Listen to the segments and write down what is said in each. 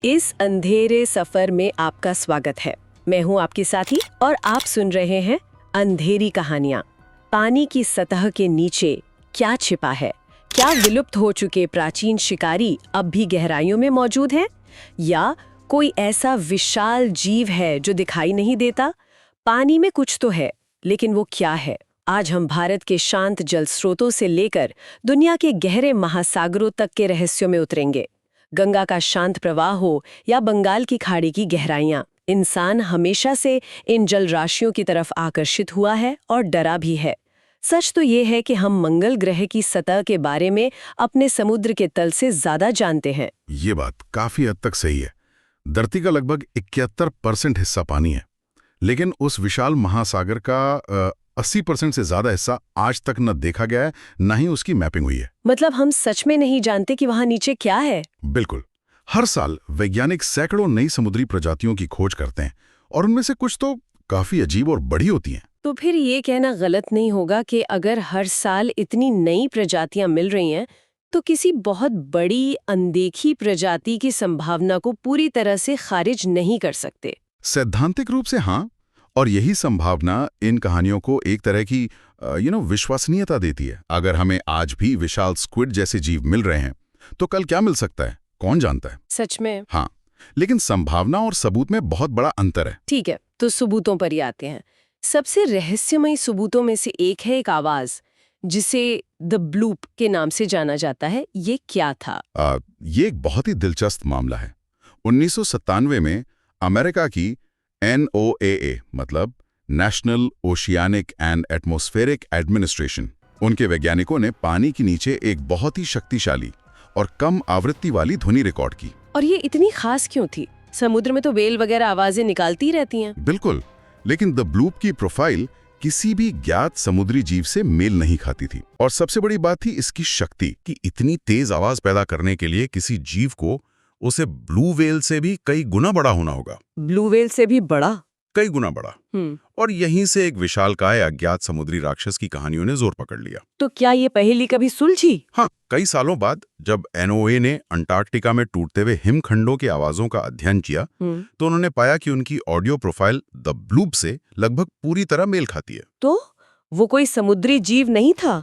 इस अंधेरे सफर में आपका स्वागत है। मैं हूं आपकी साथी और आप सुन रहे हैं अंधेरी कहानियां। पानी की सतह के नीचे क्या छिपा है? क्या विलुप्त हो चुके प्राचीन शिकारी अब भी गहराइयों में मौजूद हैं? या कोई ऐसा विशाल जीव है जो दिखाई नहीं देता? पानी में कुछ तो है, लेकिन वो क्या है? आज हम भारत के शांत जल स्रोतों से लेकर दुनिया के गहरे महासागरों तक के रहस्यों में उतरेंगे। गंगा का शांत प्रवाह हो या बंगाल की खाड़ी की गहराइयां, इंसान हमेशा से इन जल राशियों की तरफ आकर्षित हुआ है और डरा भी है। सच तो ये है कि हम मंगल ग्रह की सतह के बारे में अपने समुद्र के तल से ज्यादा जानते हैं। ये बात काफी हद तक सही है। धरती का लगभग 71% हिस्सा पानी है, लेकिन उस विशाल महासागर का 80% से ज्यादा हिस्सा आज तक न देखा गया है, न ही उसकी मैपिंग हुई है। मतलब हम सच में नहीं जानते कि वहां नीचे क्या है। बिल्कुल। हर साल वैज्ञानिक सैकड़ों नई समुद्री प्रजातियों की खोज करते हैं और उनमें से कुछ तो काफी अजीब और बड़ी होती हैं। तो फिर ये कहना गलत नहीं होगा कि अगर हर साल इतनी नई प्रजातियां मिल रही हैं, तो किसी बहुत बड़ी अनदेखी प्रजाति की संभावना को पूरी तरह से खारिज नहीं कर सकते। सैद्धांतिक रूप से हाँ, और यही संभावना इन कहानियों को एक तरह की विश्वसनीयता देती है। अगर हमें आज भी विशाल स्क्विड जैसे जीव मिल रहे हैं, तो कल क्या मिल सकता है, कौन जानता है। सच में। हाँ, लेकिन संभावना और सबूत में बहुत बड़ा अंतर है। ठीक है, तो सबूतों पर ही आते हैं। सबसे रहस्यमयी सबूतों में से एक है एक आवाज, जिसे द ब्लूप के नाम से जाना जाता है। ये क्या था? ये एक बहुत ही दिलचस्प मामला है। 1997 में अमेरिका की NOAA मतलब national oceanic and atmospheric administration, उनके वैज्ञानिकों ने पानी के नीचे एक बहुत ही शक्तिशाली और कम आवृत्ति वाली ध्वनि रिकॉर्ड की। और ये इतनी खास क्यों थी? समुद्र में तो व्हेल वगैरह आवाजें निकालती रहती हैं। बिल्कुल, लेकिन द ब्लूप की प्रोफाइल किसी भी ज्ञात समुद्री जीव से मेल नहीं खाती थी। और सबसे बड़ी बात थी इसकी शक्ति, कि इतनी तेज आवाज पैदा करने के लिए किसी जीव को उसे ब्लू व्हेल से भी कई गुना बड़ा होना होगा। ब्लू व्हेल से भी बड़ा? कई गुना बड़ा। और यहीं से एक विशालकाय अज्ञात समुद्री राक्षस की कहानियों ने जोर पकड़ लिया। तो क्या ये पहेली कभी सुलझी? हाँ, कई सालों बाद जब NOAA ने अंटार्कटिका में टूटते हुए हिमखंडों की आवाजों का अध्ययन किया, तो उन्होंने पाया कि उनकी ऑडियो प्रोफाइल द ब्लूप से लगभग पूरी तरह मेल खाती है। तो वो कोई समुद्री जीव नहीं था,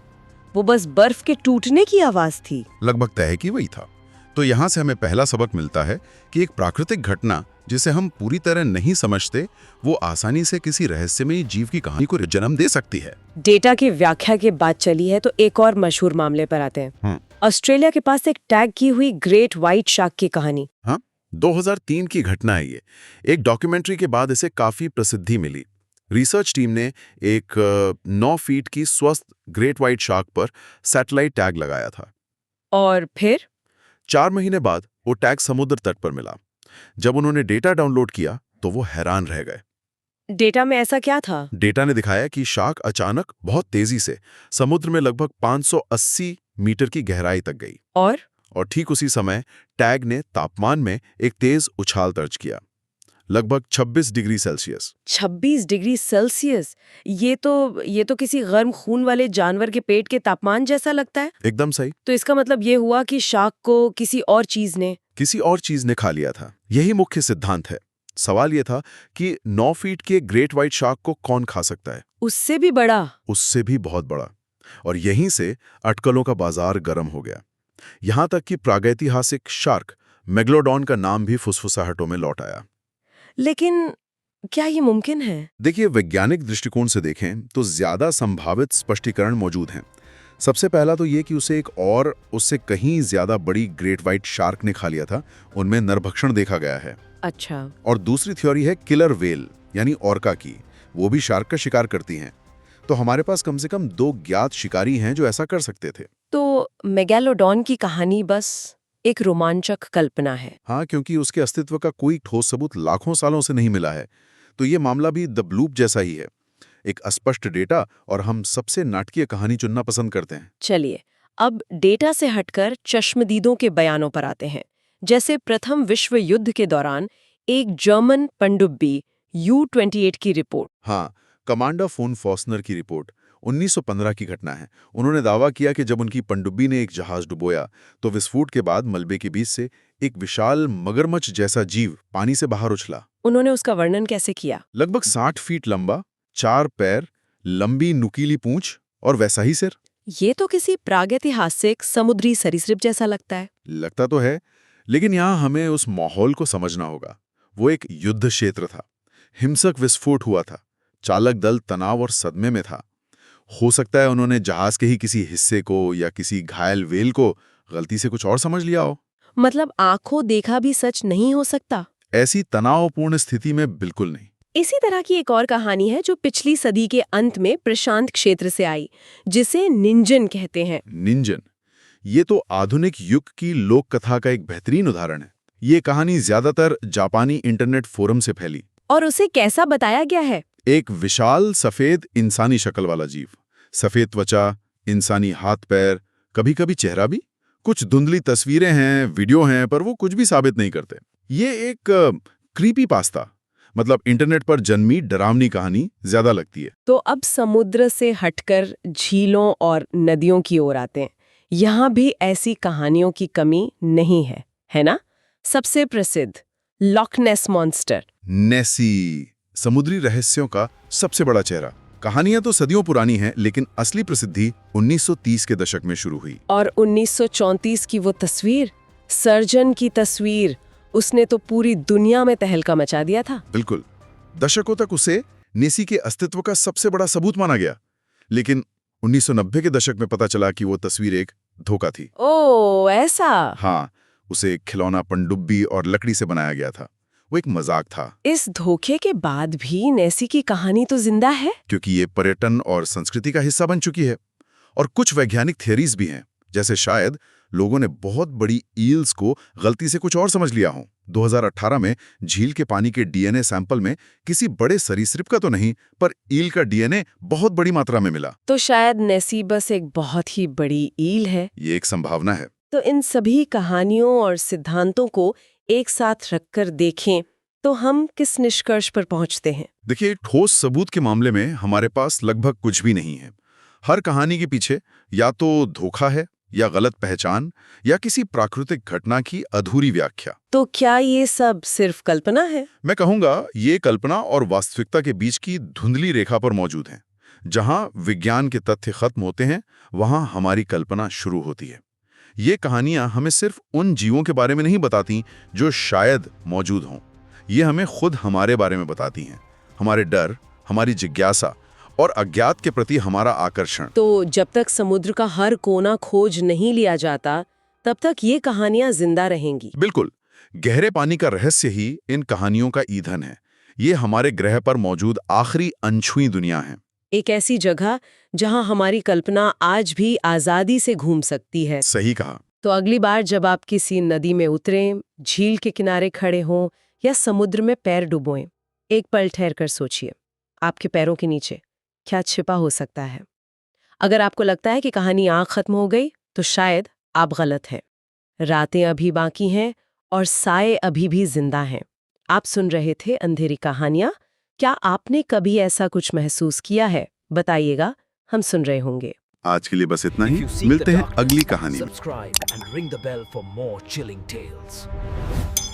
वो बस बर्फ के टूटने की आवाज थी। लगभग तय है कि वही था। तो यहाँ से हमें पहला सबक मिलता है कि एक प्राकृतिक घटना जिसे हम पूरी तरह नहीं समझते, वो आसानी से किसी रहस्यमयी जीव की कहानी को जन्म दे सकती है। डेटा की व्याख्या की बात चली है, तो एक और मशहूर मामले पर आते हैं। ऑस्ट्रेलिया के पास एक टैग की हुई ग्रेट व्हाइट शार्क की कहानी। हाँ, 2003 की घटना है ये। एक डॉक्यूमेंट्री के बाद इसे काफी प्रसिद्धि मिली। रिसर्च टीम ने एक 9 फीट की स्वस्थ ग्रेट व्हाइट शार्क पर सैटेलाइट टैग लगाया था। और फिर 4 महीने बाद वो टैग समुद्र तट पर मिला। जब उन्होंने डेटा डाउनलोड किया तो वो हैरान रह गए। डेटा में ऐसा क्या था? डेटा ने दिखाया कि शार्क अचानक बहुत तेजी से समुद्र में लगभग 580 मीटर की गहराई तक गई। और ठीक उसी समय टैग ने तापमान में एक तेज उछाल दर्ज किया, लगभग 26 डिग्री सेल्सियस। 26 degree Celsius? ये तो किसी गर्म खून वाले जानवर के पेट के तापमान जैसा लगता है। एकदम सही। तो इसका मतलब ये हुआ कि शार्क को किसी और चीज ने खा लिया था। यही मुख्य सिद्धांत है। सवाल ये था कि 9 फीट के ग्रेट व्हाइट शार्क को कौन खा सकता है? उससे भी बड़ा? उससे भी बहुत बड़ा। और यहीं से अटकलों का बाजार गर्म हो गया। यहां तक कि प्रागैतिहासिक शार्क मेगलोडॉन का नाम भी फुसफुसाहटों में लौट आया। लेकिन क्या ये मुमकिन है? देखिए, वैज्ञानिक दृष्टिकोण से देखें तो ज्यादा संभावित स्पष्टीकरण मौजूद हैं। सबसे पहला तो ये कि उसे एक और उससे कहीं ज्यादा बड़ी ग्रेट व्हाइट शार्क ने खा लिया था। उनमें नरभक्षण देखा गया है। अच्छा। और दूसरी थ्योरी है किलर व्हेल यानी ऑर्का की। वो भी शार्क का शिकार करती हैं। तो हमारे पास कम से कम 2 ज्ञात शिकारी हैं जो ऐसा कर सकते थे। तो मेगैलोडॉन की कहानी बस एक रोमांचक कल्पना है। हाँ, क्योंकि उसके अस्तित्व का कोई ठोस सबूत लाखों सालों से नहीं मिला है। तो ये मामला भी द ब्लूप जैसा ही है, एक अस्पष्ट डेटा, और हम सबसे नाटकीय कहानी चुनना पसंद करते हैं। चलिए, अब डेटा से हटकर चश्मदीदों के बयानों पर आते हैं। जैसे प्रथम विश्व युद्ध के दौरान एक जर्मन पनडुब्बी U-28 की रिपोर्ट। हाँ, कमांडर फोन फॉस्नर की रिपोर्ट। 1915 की घटना है। उन्होंने दावा किया कि जब उनकी पनडुब्बी ने एक जहाज डुबोया तो विस्फोट के बाद मलबे के बीच से एक विशाल मगरमच्छ जैसा जीव पानी से बाहर उछला। उन्होंने उसका वर्णन कैसे किया? लगभग 60 फीट लंबा, 4 पैर, लंबी नुकीली पूंछ और वैसा ही सिर। ये तो किसी प्रागैतिहासिक समुद्री सरीसृप जैसा लगता है। लगता तो है, लेकिन यहाँ हमें उस माहौल को समझना होगा। वो एक युद्ध क्षेत्र था, हिंसक विस्फोट हुआ था, चालक दल तनाव और सदमे में था। हो सकता है उन्होंने जहाज के ही किसी हिस्से को या किसी घायल व्हेल को गलती से कुछ और समझ लिया हो। मतलब आंखों देखा भी सच नहीं हो सकता। ऐसी तनावपूर्ण स्थिति में बिल्कुल नहीं। इसी तरह की एक और कहानी है जो पिछली सदी के अंत में प्रशांत क्षेत्र से आई, जिसे निंजन कहते हैं। निंजन, ये तो आधुनिक युग की लोक कथा का एक बेहतरीन उदाहरण है। ये कहानी ज्यादातर जापानी इंटरनेट फोरम से फैली। और उसे कैसा बताया गया है? एक विशाल सफेद इंसानी शक्ल वाला जीव, सफेद त्वचा, इंसानी हाथ पैर, कभी कभी चेहरा भी। कुछ धुंधली तस्वीरें हैं, वीडियो हैं, पर वो कुछ भी साबित नहीं करते। ये एक क्रीपी पास्ता, मतलब इंटरनेट पर जन्मी डरावनी कहानी ज्यादा लगती है। तो अब समुद्र से हटकर झीलों और नदियों की ओर आते हैं। यहाँ भी ऐसी कहानियों की कमी नहीं है ना? सबसे प्रसिद्ध लॉक नेस मॉन्स्टर। नेसी, समुद्री रहस्यों का सबसे बड़ा चेहरा। कहानियां तो सदियों पुरानी हैं, लेकिन असली प्रसिद्धि 1930 के दशक में शुरू हुई। और 1934 की वो तस्वीर, सर्जन की तस्वीर, उसने तो पूरी दुनिया में तहलका मचा दिया था। बिल्कुल, दशकों तक उसे नेसी के अस्तित्व का सबसे बड़ा सबूत माना गया, लेकिन 1990 के दशक में पता चला कि वो तस्वीर एक धोखा थी। ओह, ऐसा? हाँ, उसे एक खिलौना पनडुब्बी और लकड़ी से बनाया गया था। वो एक मजाक था। इस धोखे के बाद भी नेसी की कहानी तो जिंदा है, क्योंकि ये पर्यटन और संस्कृति का हिस्सा बन चुकी है। और कुछ वैज्ञानिक थियरीज भी हैं, जैसे शायद लोगों ने बहुत बड़ी ईल्स को गलती से कुछ और समझ लिया हो। 2018 में झील के पानी के डीएनए सैंपल में किसी बड़े सरीसृप का तो नहीं, पर ईल का डीएनए बहुत बड़ी मात्रा में मिला। तो शायद नेसी बस एक बहुत ही बड़ी ईल है। ये एक संभावना है। तो इन सभी कहानियों और सिद्धांतों को एक साथ रखकर देखें तो हम किस निष्कर्ष पर पहुंचते हैं? देखिए, ठोस सबूत के मामले में हमारे पास लगभग कुछ भी नहीं है। हर कहानी के पीछे या तो धोखा है, या गलत पहचान, या किसी प्राकृतिक घटना की अधूरी व्याख्या। तो क्या ये सब सिर्फ कल्पना है? मैं कहूंगा ये कल्पना और वास्तविकता के बीच की धुंधली रेखा पर मौजूद है। जहां विज्ञान के तथ्य खत्म होते हैं, वहां हमारी कल्पना शुरू होती है। ये कहानियां हमें सिर्फ उन जीवों के बारे में नहीं बताती जो शायद मौजूद हों। ये हमें खुद हमारे बारे में बताती हैं, हमारे डर, हमारी जिज्ञासा और अज्ञात के प्रति हमारा आकर्षण। तो जब तक समुद्र का हर कोना खोज नहीं लिया जाता, तब तक ये कहानियां जिंदा रहेंगी। बिल्कुल, गहरे पानी का रहस्य ही इन कहानियों का ईंधन है। ये हमारे ग्रह पर मौजूद आखिरी अनछुई दुनिया है। एक ऐसी जगह जहां हमारी कल्पना आज भी आजादी से घूम सकती है। सही कहा। तो अगली बार जब आप किसी नदी में उतरें, झील के किनारे खड़े हों या समुद्र में पैर डुबोएं, एक पल ठहर कर सोचिए, आपके पैरों के नीचे क्या छिपा हो सकता है। अगर आपको लगता है कि कहानी यहाँ खत्म हो गई, तो शायद आप गलत हैं। रातें अभी बाकी हैं और साए अभी भी जिंदा हैं। आप सुन रहे थे अंधेरी कहानियां। क्या आपने कभी ऐसा कुछ महसूस किया है? बताइएगा, हम सुन रहे होंगे। आज के लिए बस इतना ही। मिलते हैं अगली कहानी में। Subscribe and ring the bell for more chilling tales.